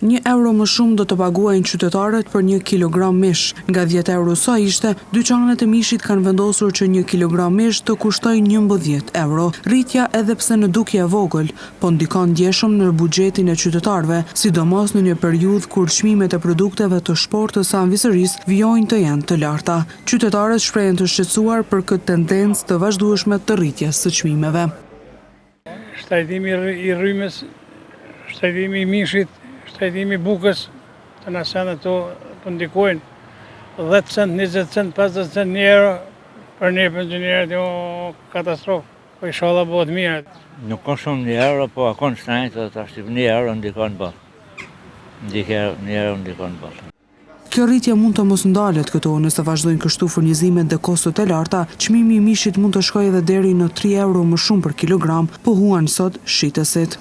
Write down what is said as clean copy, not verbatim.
€1 më shumë do të paguajnë qytetarët për 1 kilogram mish. Nga 10 euro sa ishte, dyqanet e mishit kanë vendosur që 1 kilogram mish të kushtoj €11. Rritja edhe pse në dukje e vogël, po ndikon ndjeshëm në buxhetin e qytetarëve, sidomos në një periudhë kur çmimet e produkteve të shportës së anvisërisë vijojnë të jenë të larta. Qytetarët shprehen të shqetësuar për këtë tendencë të vazhdueshme të rritjes së çmimeve. Shtrajtimi i rrymës, shtrajtimi i mishit, shtrajtimi i bukës, të na senet të ndikojnë 10 cent, 20 cent, 50 cent, €1 për ne pensionerët, jo katastrofë, po inshallah bëhet mirë. Nuk ka shumë €1, po akon shtrenjtë, tash €1 ndikon bërë. €1 ndikon bërë. Kjo rritje mund të mos ndalet këto nëse vazhdojnë kështu furnizimet dhe kostot e larta, çmimi i mishit mund të shkojë edhe deri në €3 më shumë për kilogram, po huan sot shitësit.